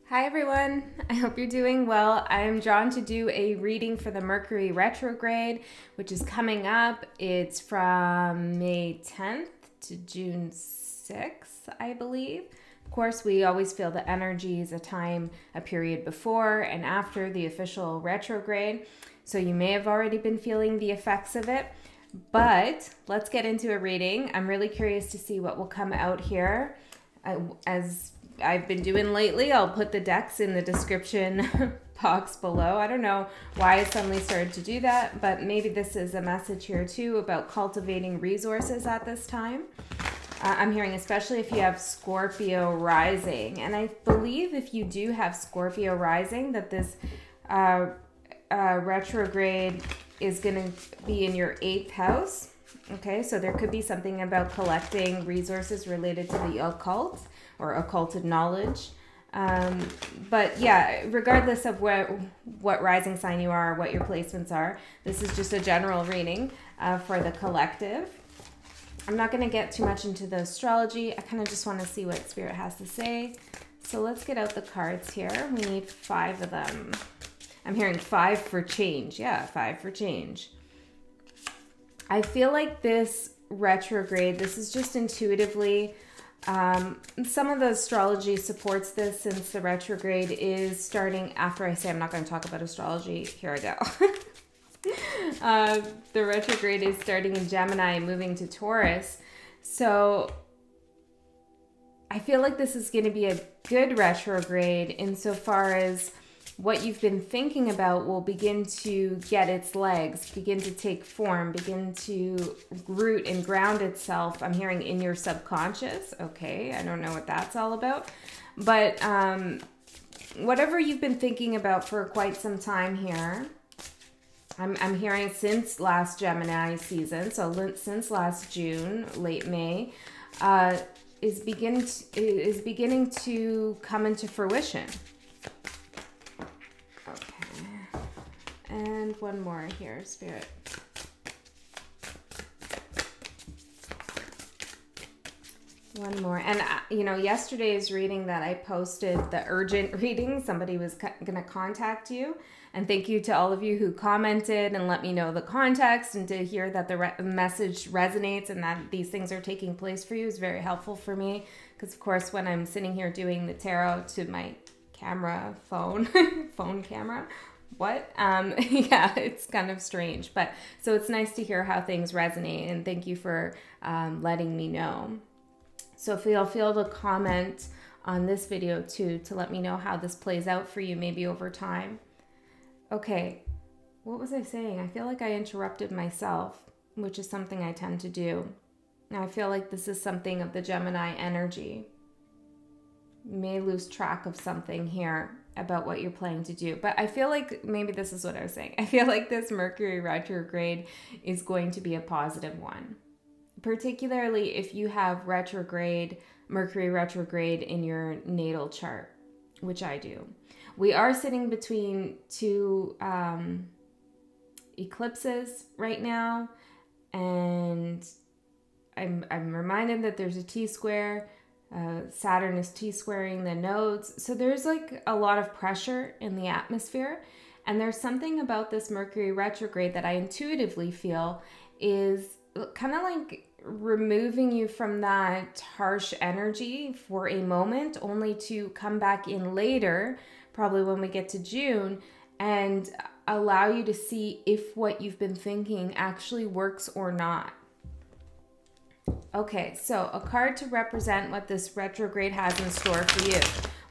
Hi everyone, I hope you're doing well. I'm drawn to do a reading for the Mercury Retrograde, which is coming up. It's from May 10th to June 6th, I believe. Of course, we always feel the energies a period before and after the official retrograde. So you may have already been feeling the effects of it, but let's get into a reading. I'm really curious to see what will come out here. As I've been doing lately, I'll put the decks in the description box below. I don't know why I suddenly started to do that, but maybe this is a message here too about cultivating resources at this time. I'm hearing especially if you have Scorpio rising, and I believe if you do have Scorpio rising that this retrograde is going to be in your 8th house. Okay, so there could be something about collecting resources related to the occult or occulted knowledge. But yeah, regardless of what rising sign you are, what your placements are, this is just a general reading for the collective. I'm not going to get too much into the astrology. I kind of just want to see what Spirit has to say. So let's get out the cards here. We need 5 of them. I'm hearing 5 for change. Yeah, 5 for change. I feel like this retrograde, this is just intuitively, some of the astrology supports this since the retrograde is starting after I say I'm not going to talk about astrology. Here I go. The retrograde is starting in Gemini, moving to Taurus. So I feel like this is going to be a good retrograde insofar as what you've been thinking about will begin to get its legs, begin to take form, begin to root and ground itself. I'm hearing in your subconscious. Okay, I don't know what that's all about. But whatever you've been thinking about for quite some time here, I'm hearing since last Gemini season, so since last June, late May, is beginning to come into fruition. And one more here, Spirit. One more. And, you know, yesterday's reading that I posted, the urgent reading, somebody was going to contact you. And thank you to all of you who commented and let me know the context, and to hear that the message resonates and that these things are taking place for you is very helpful for me. Because, of course, when I'm sitting here doing the tarot to my camera, phone camera, yeah, it's kind of strange, but so it's nice to hear how things resonate, and thank you for letting me know. So feel to comment on this video too, to let me know how this plays out for you, maybe over time. Okay, what was I saying? I feel like I interrupted myself, which is something I tend to do. Now I feel like this is something of the Gemini energy. You may lose track of something here about what you're planning to do. But I feel like maybe this is what I was saying. I feel like this Mercury retrograde is going to be a positive one. Particularly if you have Mercury retrograde in your natal chart, which I do. We are sitting between 2 eclipses right now. And I'm reminded that there's a T-square. Saturn is T-squaring the nodes. So there's like a lot of pressure in the atmosphere. And there's something about this Mercury retrograde that I intuitively feel is kind of like removing you from that harsh energy for a moment, only to come back in later, probably when we get to June, and allow you to see if what you've been thinking actually works or not. Okay, so a card to represent what this retrograde has in store for you.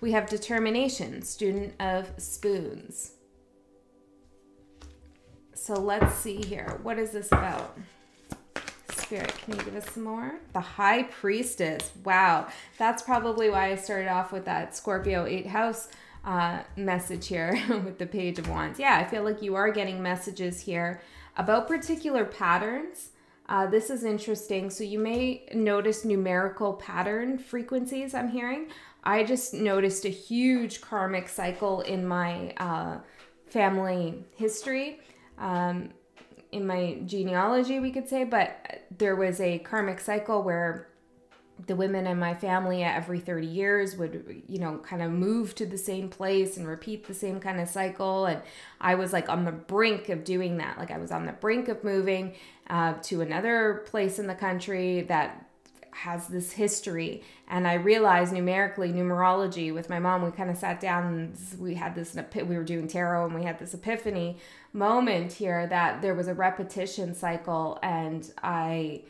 We have Determination, Student of Spoons. So let's see here. What is this about? Spirit, can you give us some more? The High Priestess. Wow, that's probably why I started off with that Scorpio 8th house message here with the Page of Wands. Yeah, I feel like you are getting messages here about particular patterns. This is interesting. So you may notice numerical pattern frequencies I'm hearing. I just noticed a huge karmic cycle in my family history, in my genealogy, we could say, but there was a karmic cycle where the women in my family every 30 years would, you know, kind of move to the same place and repeat the same kind of cycle. And I was like on the brink of doing that. Like I was on the brink of moving to another place in the country that has this history. And I realized numerology with my mom, we kind of sat down and we had this, we were doing tarot and we had this epiphany moment here that there was a repetition cycle, and I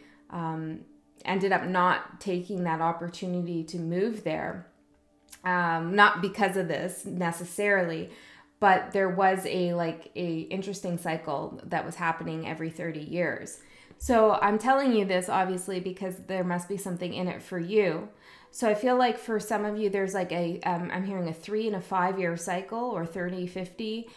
ended up not taking that opportunity to move there. Not because of this necessarily, but there was a interesting cycle that was happening every 30 years. So I'm telling you this obviously because there must be something in it for you. So I feel like for some of you, there's like I'm hearing a 3 and a 5 year cycle, or 30, 50,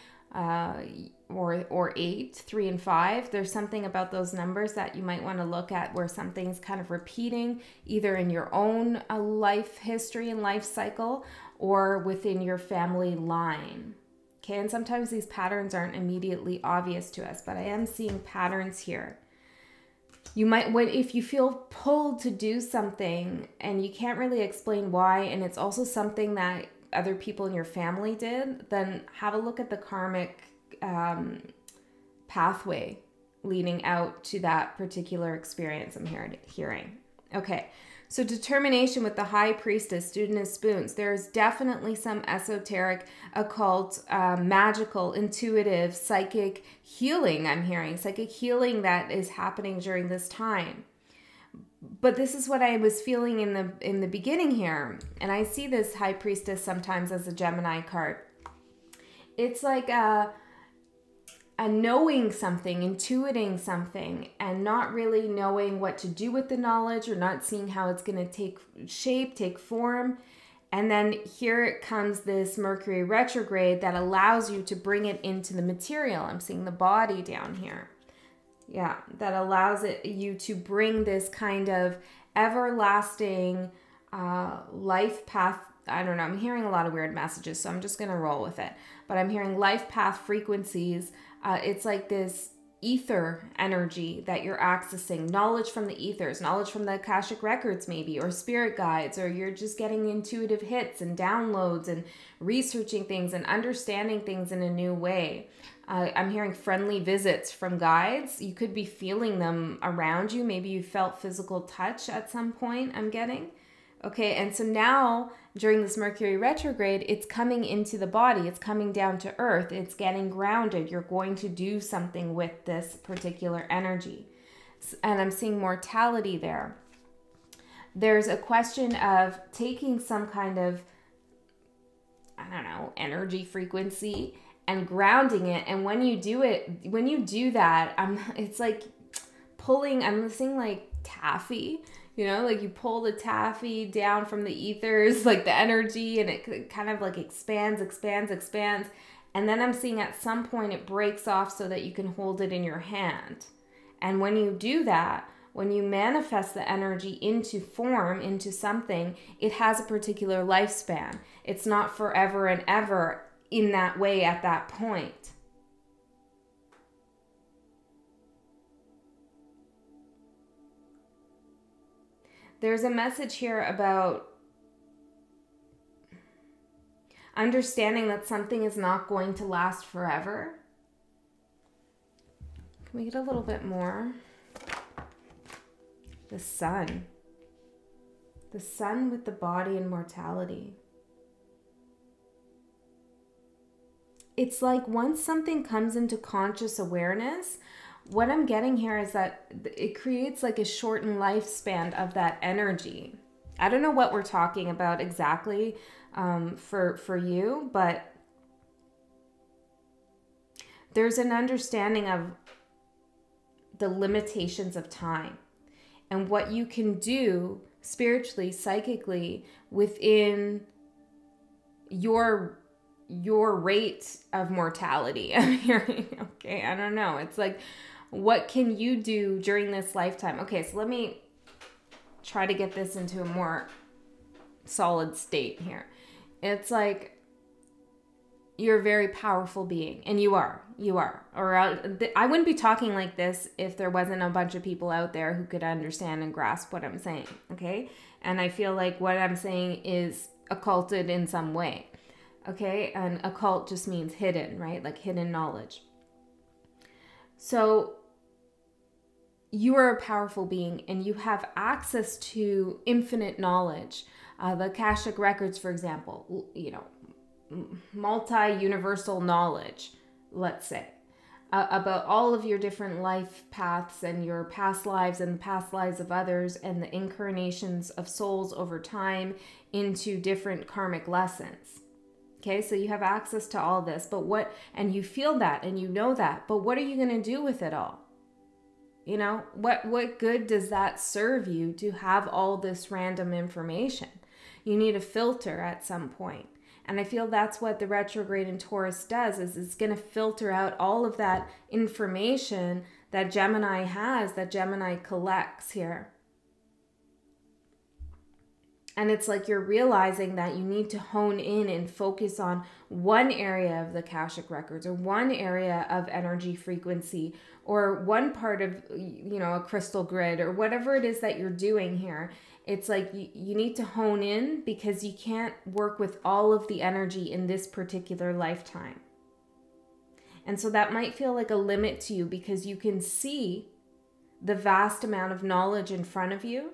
or 8, 3 and 5. There's something about those numbers that you might want to look at where something's kind of repeating either in your own life history and life cycle or within your family line. Okay, and sometimes these patterns aren't immediately obvious to us, but I am seeing patterns here. You might, if you feel pulled to do something and you can't really explain why, and it's also something that other people in your family did, then have a look at the karmic pathway leading out to that particular experience I'm hearing. Okay, so determination with the High Priestess, student of spoons. There's definitely some esoteric, occult, magical, intuitive, psychic healing I'm hearing. Psychic healing that is happening during this time. But this is what I was feeling in the beginning here. And I see this High Priestess sometimes as a Gemini card. It's like a knowing something, intuiting something, and not really knowing what to do with the knowledge, or not seeing how it's going to take shape, take form. And then here it comes this Mercury retrograde that allows you to bring it into the material. I'm seeing the body down here. Yeah, that allows you to bring this kind of everlasting life path. I don't know, I'm hearing a lot of weird messages, so I'm just going to roll with it. But I'm hearing life path frequencies. It's like this ether energy that you're accessing, knowledge from the ethers, knowledge from the Akashic records maybe, or spirit guides, or you're just getting intuitive hits and downloads and researching things and understanding things in a new way. I'm hearing friendly visits from guides. You could be feeling them around you. Maybe you felt physical touch at some point, I'm getting. Okay, and so now during this Mercury retrograde, it's coming into the body. It's coming down to earth. It's getting grounded. You're going to do something with this particular energy. And I'm seeing mortality there. There's a question of taking some kind of, I don't know, energy frequency and grounding it. And when you do it, when you do that, it's like pulling, I'm seeing like taffy. You know, like you pull the taffy down from the ethers, like the energy, and it kind of like expands. And then I'm seeing at some point it breaks off so that you can hold it in your hand. And when you do that, when you manifest the energy into form, into something, it has a particular lifespan. It's not forever and ever in that way at that point. There's a message here about understanding that something is not going to last forever. Can we get a little bit more? The sun. The sun with the body and mortality. It's like once something comes into conscious awareness, what I'm getting here is that it creates like a shortened lifespan of that energy. I don't know what we're talking about exactly for you, but there's an understanding of the limitations of time and what you can do spiritually, psychically within your rate of mortality. I'm hearing, okay, I don't know. It's like, what can you do during this lifetime? Okay, so let me try to get this into a more solid state here. It's like you're a very powerful being, and you are. Or I wouldn't be talking like this if there wasn't a bunch of people out there who could understand and grasp what I'm saying, okay? And I feel like what I'm saying is occulted in some way, okay? And occult just means hidden, right? Like hidden knowledge. So you are a powerful being, and you have access to infinite knowledge. The Akashic records, for example, you know, multi-universal knowledge, let's say, about all of your different life paths and your past lives and the past lives of others and the incarnations of souls over time into different karmic lessons. Okay, so you have access to all this, and you feel that and you know that, but what are you going to do with it all? You know, what good does that serve you to have all this random information? You need a filter at some point. And I feel that's what the retrograde in Taurus does, is it's going to filter out all of that information that Gemini has, that Gemini collects here. And it's like you're realizing that you need to hone in and focus on one area of the Akashic records, or one area of energy frequency, or one part of, you know, a crystal grid, or whatever it is that you're doing here. It's like you need to hone in, because you can't work with all of the energy in this particular lifetime. And so that might feel like a limit to you, because you can see the vast amount of knowledge in front of you,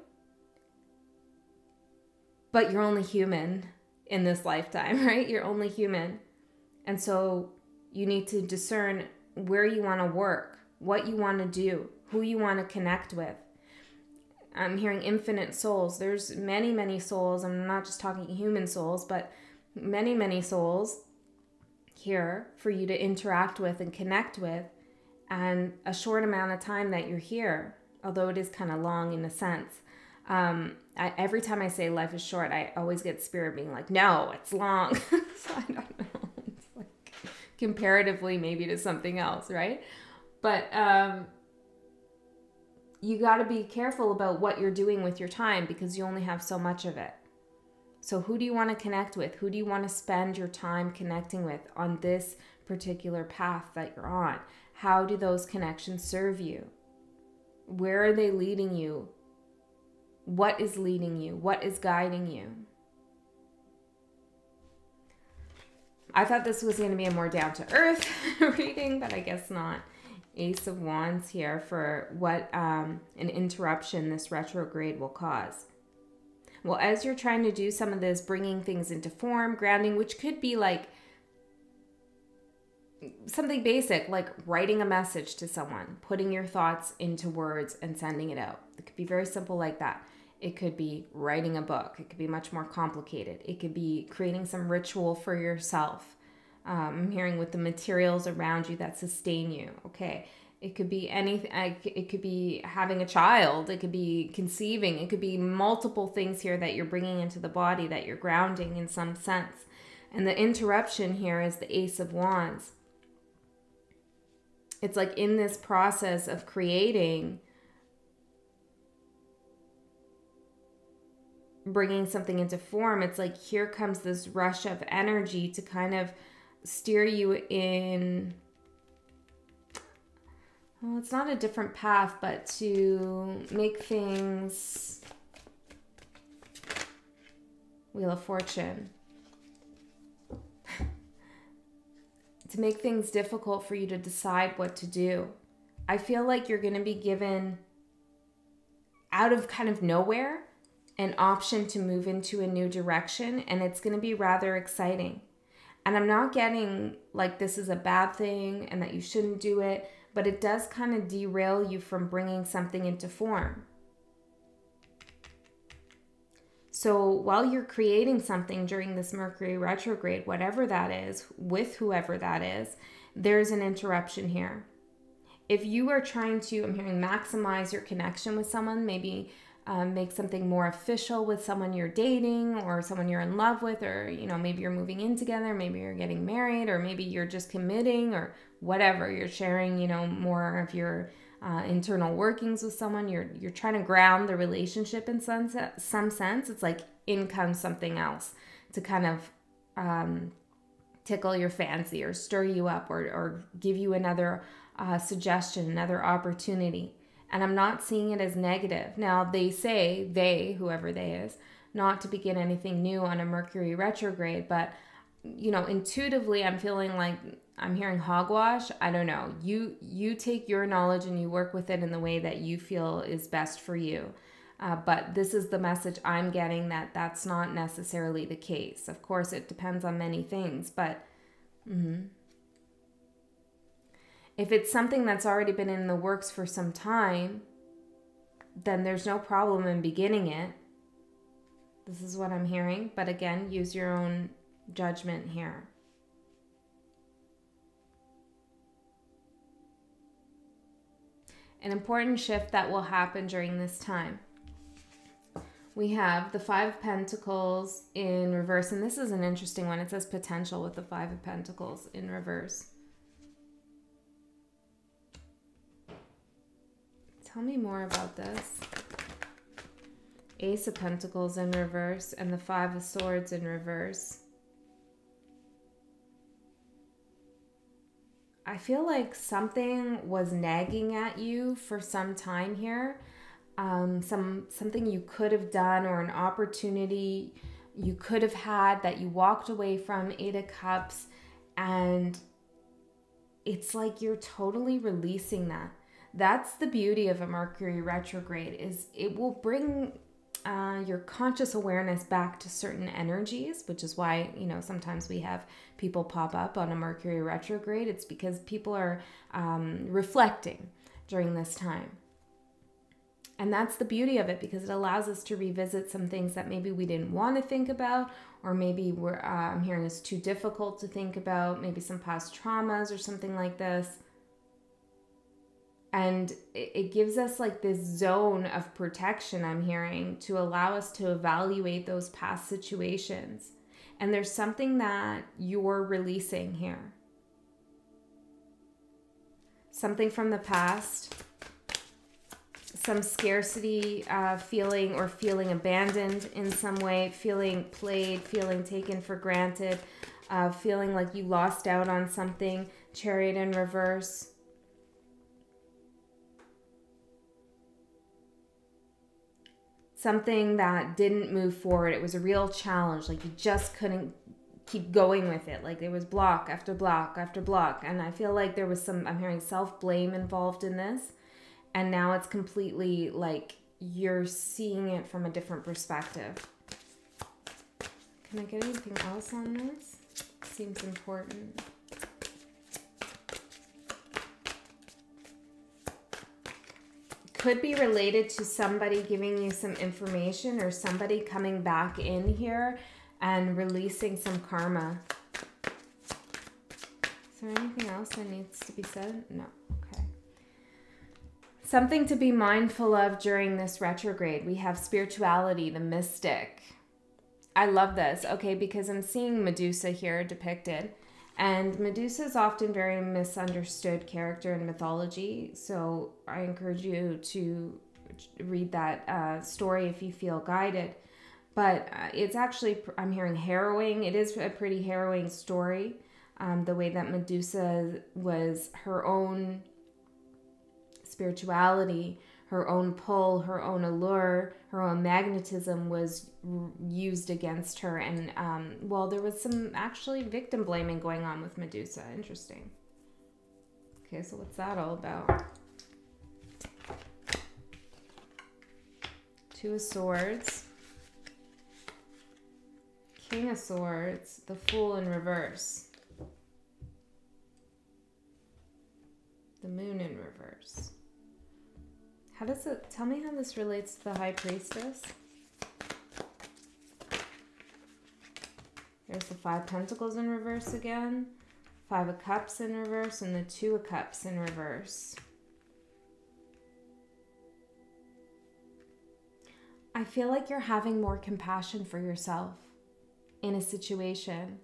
but you're only human in this lifetime, right? You're only human. And so you need to discern where you want to work, what you want to do, who you want to connect with. I'm hearing infinite souls. There's many, many souls. I'm not just talking human souls, but many, many souls here for you to interact with and connect with. And a short amount of time that you're here, although it is kind of long in a sense. Every time I say life is short, I always get spirit being like, no, it's long. So I don't know. It's like comparatively maybe to something else, right? But you got to be careful about what you're doing with your time, because you only have so much of it. So who do you want to connect with? Who do you want to spend your time connecting with on this particular path that you're on? How do those connections serve you? Where are they leading you? What is leading you? What is guiding you? I thought this was going to be a more down-to-earth reading, but I guess not. Ace of Wands here for what an interruption this retrograde will cause. Well, as you're trying to do some of this, bringing things into form, grounding, which could be like something basic, like writing a message to someone, putting your thoughts into words and sending it out. It could be very simple like that. It could be writing a book. It could be much more complicated. It could be creating some ritual for yourself. I'm hearing with the materials around you that sustain you. Okay. It could be anything. It could be having a child. It could be conceiving. It could be multiple things here that you're bringing into the body, that you're grounding in some sense. And the interruption here is the Ace of Wands. It's like in this process of creating, bringing something into form, it's like here comes this rush of energy to kind of steer you in, well, it's not a different path, but to make things, Wheel of Fortune, to make things difficult for you to decide what to do. I feel like you're going to be given, out of kind of nowhere, an option to move into a new direction, and it's going to be rather exciting. And I'm not getting like this is a bad thing and that you shouldn't do it, but it does kind of derail you from bringing something into form. So while you're creating something during this Mercury retrograde, whatever that is, with whoever that is, there's an interruption here. If you are trying to, I'm hearing, maximize your connection with someone, maybe make something more official with someone you're dating or someone you're in love with, or, you know, maybe you're moving in together, maybe you're getting married, or maybe you're just committing, or whatever, you're sharing, you know, more of your internal workings with someone, you're trying to ground the relationship in some sense. It's like in comes something else to kind of tickle your fancy or stir you up or give you another suggestion, another opportunity. And I'm not seeing it as negative. Now, they, whoever they is, not to begin anything new on a Mercury retrograde, but, you know, intuitively, I'm feeling like I'm hearing hogwash. I don't know. You take your knowledge and you work with it in the way that you feel is best for you. But this is the message I'm getting, that that's not necessarily the case. Of course, it depends on many things, but if it's something that's already been in the works for some time, then there's no problem in beginning it. This is what I'm hearing. But again, use your own judgment here. An important shift that will happen during this time. We have the Five of Pentacles in reverse, and this is an interesting one. It says potential with the Five of Pentacles in reverse. Tell me more about this. Ace of Pentacles in reverse and the Five of Swords in reverse. I feel like something was nagging at you for some time here. Something you could have done, or an opportunity you could have had that you walked away from. Eight of Cups, and it's like you're totally releasing that. That's the beauty of a Mercury retrograde, is it will bring your conscious awareness back to certain energies, which is why, you know, sometimes we have people pop up on a Mercury retrograde. It's because people are reflecting during this time. And that's the beauty of it, because it allows us to revisit some things that maybe we didn't want to think about, or maybe I'm hearing it's too difficult to think about, maybe some past traumas or something like this. And it gives us like this zone of protection, I'm hearing, to allow us to evaluate those past situations. And there's something that you're releasing here. Something from the past. Some scarcity feeling, or feeling abandoned in some way, feeling played, feeling taken for granted, feeling like you lost out on something. Chariot in reverse. Something that didn't move forward. It was a real challenge. Like you just couldn't keep going with it. Like there was block after block after block. And I feel like there was some, I'm hearing self-blame involved in this. And now it's completely like you're seeing it from a different perspective. Can I get anything else on this? Seems important. Could be related to somebody giving you some information, or somebody coming back in here and releasing some karma. Is there anything else that needs to be said? No. Something to be mindful of during this retrograde. We have spirituality, the mystic. I love this, okay, because I'm seeing Medusa here depicted. And Medusa is often very misunderstood character in mythology. So I encourage you to read that story if you feel guided. But it's actually, I'm hearing harrowing. It is a pretty harrowing story. The way that Medusa was her own spirituality, her own pull, her own allure, her own magnetism was used against her. And, well, there was some actually victim blaming going on with Medusa. Interesting. Okay, so what's that all about? Two of Swords. King of Swords. The Fool in reverse. The Moon in reverse. How does it, tell me how this relates to the High Priestess. There's the Five of Pentacles in reverse again. Five of Cups in reverse, and the Two of Cups in reverse. I feel like you're having more compassion for yourself in a situation.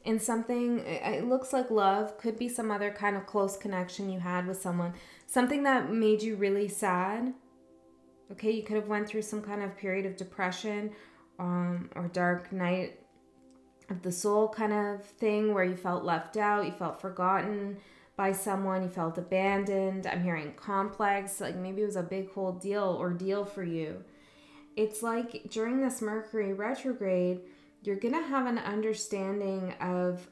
In something, it looks like love, could be some other kind of close connection you had with someone. Something that made you really sad. Okay, you could have went through some kind of period of depression or dark night of the soul kind of thing, where you felt left out, you felt forgotten by someone, you felt abandoned. I'm hearing complex, like maybe it was a big whole ordeal for you. It's like during this Mercury retrograde, you're going to have an understanding of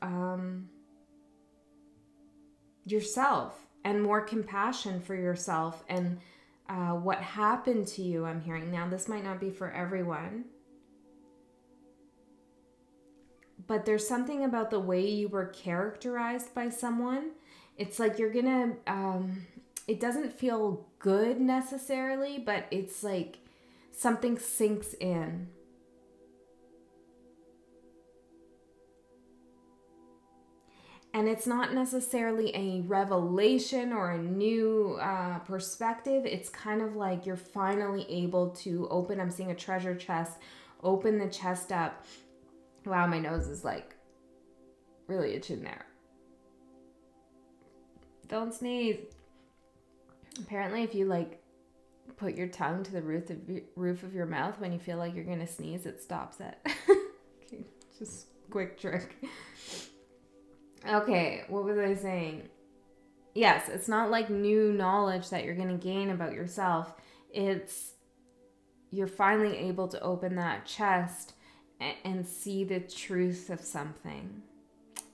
yourself and more compassion for yourself and what happened to you, I'm hearing. Now, this might not be for everyone, but there's something about the way you were characterized by someone. It's like you're going to, it doesn't feel good necessarily, but it's like something sinks in. And it's not necessarily a revelation or a new perspective. It's kind of like you're finally able to open. I'm seeing a treasure chest. Open the chest up. Wow, my nose is like really itching there. Don't sneeze. Apparently, if you like put your tongue to the roof of your mouth when you feel like you're going to sneeze, it stops it. Okay, just quick trick. Okay, what was I saying? Yes, it's not like new knowledge that you're going to gain about yourself. It's you're finally able to open that chest and see the truth of something.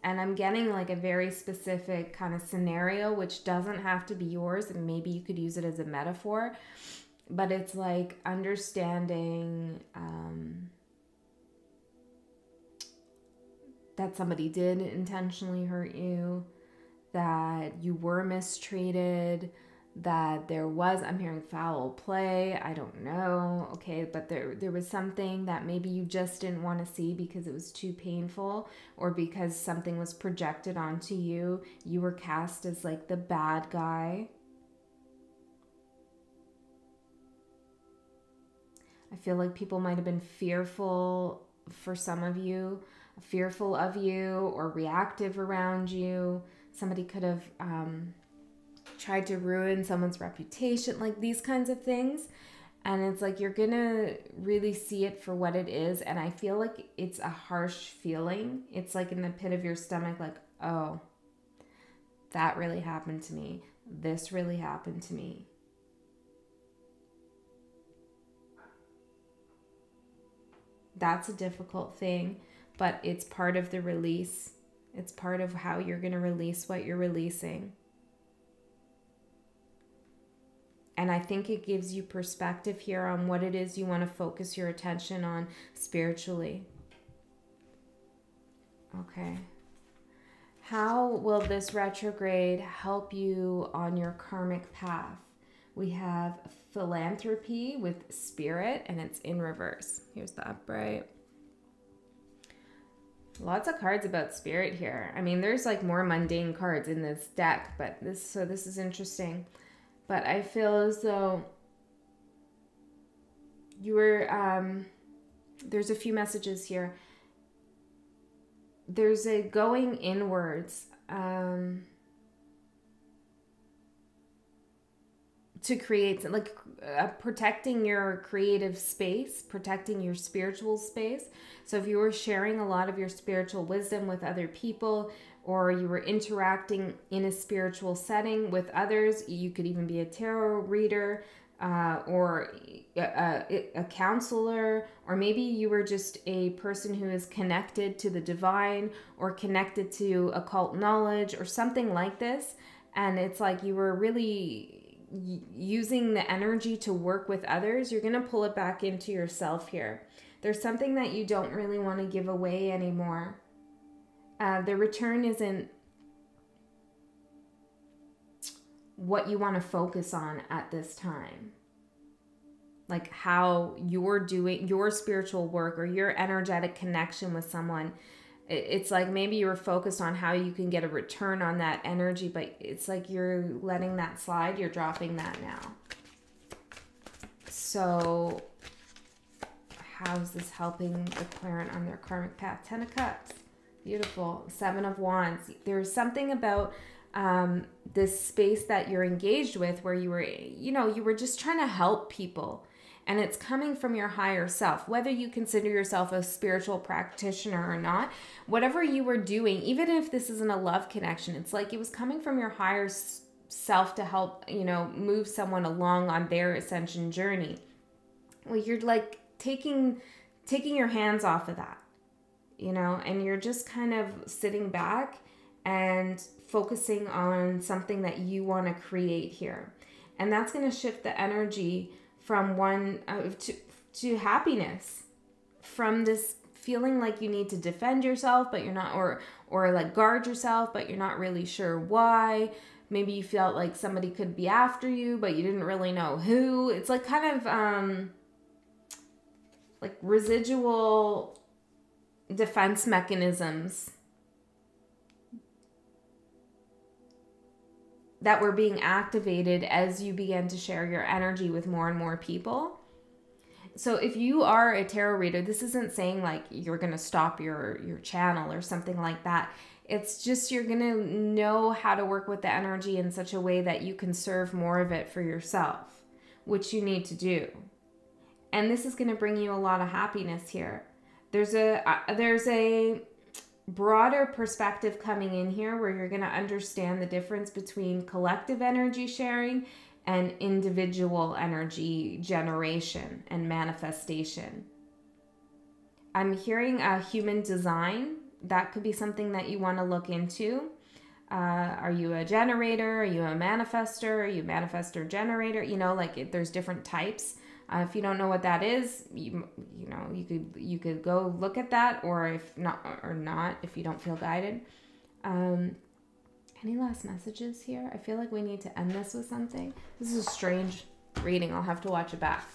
And I'm getting like a very specific kind of scenario, which doesn't have to be yours, and maybe you could use it as a metaphor. But it's like understanding that somebody did intentionally hurt you, that you were mistreated, that there was, I'm hearing foul play, I don't know, okay, but there was something that maybe you just didn't want to see because it was too painful, or because something was projected onto you. You were cast as like the bad guy. I feel like people might have been fearful for some of you, fearful of you, or reactive around you. Somebody could have tried to ruin someone's reputation, like these kinds of things. And it's like you're gonna really see it for what it is. And I feel like it's a harsh feeling. It's like in the pit of your stomach, like, oh, that really happened to me. This really happened to me. That's a difficult thing, but it's part of the release. It's part of how you're going to release what you're releasing. And I think it gives you perspective here on what it is you want to focus your attention on spiritually. Okay. How will this retrograde help you on your karmic path? We have philanthropy with spirit, and it's in reverse. Here's the upright. Lots of cards about spirit here. I mean, there's like more mundane cards in this deck, but this is interesting. But I feel as though you were, there's a few messages here. There's a going inwards, to create, like protecting your creative space, protecting your spiritual space. So if you were sharing a lot of your spiritual wisdom with other people, or you were interacting in a spiritual setting with others, you could even be a tarot reader, or a counselor, or maybe you were just a person who is connected to the divine or connected to occult knowledge or something like this. And it's like you were really using the energy to work with others. You're going to pull it back into yourself here. There's something that you don't really want to give away anymore. The return isn't what you want to focus on at this time. Like how you're doing your spiritual work or your energetic connection with someone. It's like maybe you were focused on how you can get a return on that energy, but it's like you're letting that slide. You're dropping that now. So how is this helping the parent on their karmic path? 10 of Cups. Beautiful. 7 of Wands. There's something about this space that you're engaged with where you were just trying to help people. and it's coming from your higher self. Whether you consider yourself a spiritual practitioner or not, whatever you were doing, even if this isn't a love connection, it's like it was coming from your higher self to help, you know, move someone along on their ascension journey. Well, you're like taking your hands off of that, you know, and you're just kind of sitting back and focusing on something that you want to create here. And that's going to shift the energy from to happiness, from this feeling like you need to defend yourself, but you're not, or like guard yourself, but you're not really sure why. Maybe you felt like somebody could be after you, but you didn't really know who. It's like kind of like residual defense mechanisms that were being activated as you began to share your energy with more and more people. So if you are a tarot reader, this isn't saying like you're going to stop your channel or something like that. It's just you're going to know how to work with the energy in such a way that you can serve more of it for yourself, which you need to do. And this is going to bring you a lot of happiness here. There's a broader perspective coming in here where you're going to understand the difference between collective energy sharing and individual energy generation and manifestation. I'm hearing a human design. That could be something that you want to look into. Are you a generator? Are you a manifester? Are you a manifester generator? You know, like there's different types. If you don't know what that is, you could go look at that, or if not, if you don't feel guided. Any last messages here? I feel like we need to end this with something. This is a strange reading. I'll have to watch it back.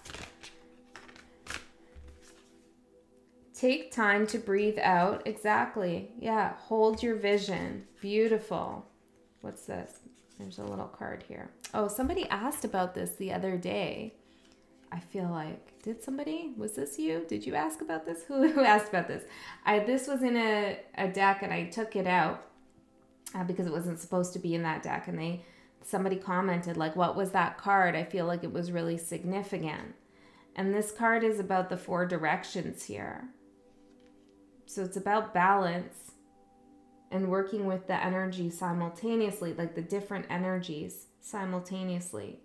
Take time to breathe out. Exactly. Yeah. Hold your vision. Beautiful. What's this? There's a little card here. Oh, somebody asked about this the other day. I feel like, was this you? Did you ask about this? Who asked about this? This was in a deck and I took it out because it wasn't supposed to be in that deck. And somebody commented like, what was that card? I feel like it was really significant. And this card is about the 4 directions here. So it's about balance and working with the energy simultaneously, like the different energies simultaneously.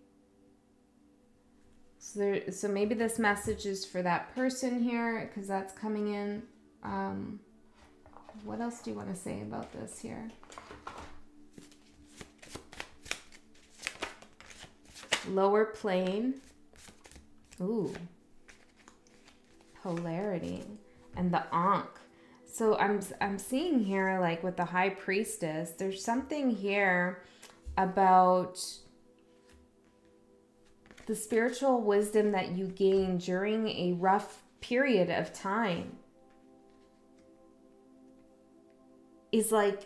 So maybe this message is for that person here, because that's coming in. What else do you want to say about this here? Lower plane. Ooh. Polarity. And the Ankh. So I'm seeing here, like with the High Priestess, there's something here about the spiritual wisdom that you gain during a rough period of time is like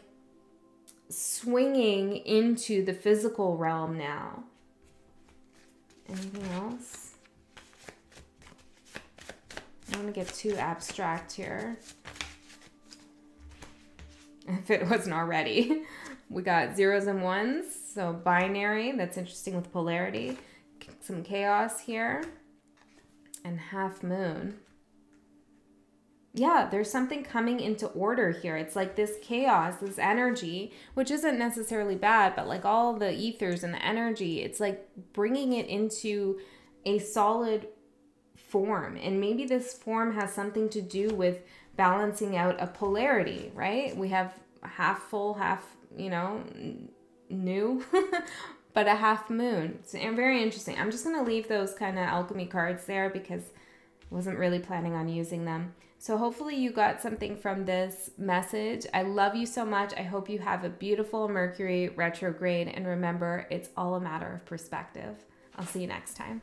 swinging into the physical realm now. Anything else? I don't want to get too abstract here. If it wasn't already. We got 0s and 1s, so binary. That's interesting with polarity. Some chaos here. And half moon. Yeah, there's something coming into order here. It's like this chaos, this energy, which isn't necessarily bad, but like all the ethers and the energy, it's like bringing it into a solid form. And maybe this form has something to do with balancing out a polarity, right? We have half full, half, new, but a half moon. So, and very interesting. I'm just going to leave those kind of alchemy cards there because I wasn't really planning on using them. So hopefully you got something from this message. I love you so much. I hope you have a beautiful Mercury retrograde. And remember, it's all a matter of perspective. I'll see you next time.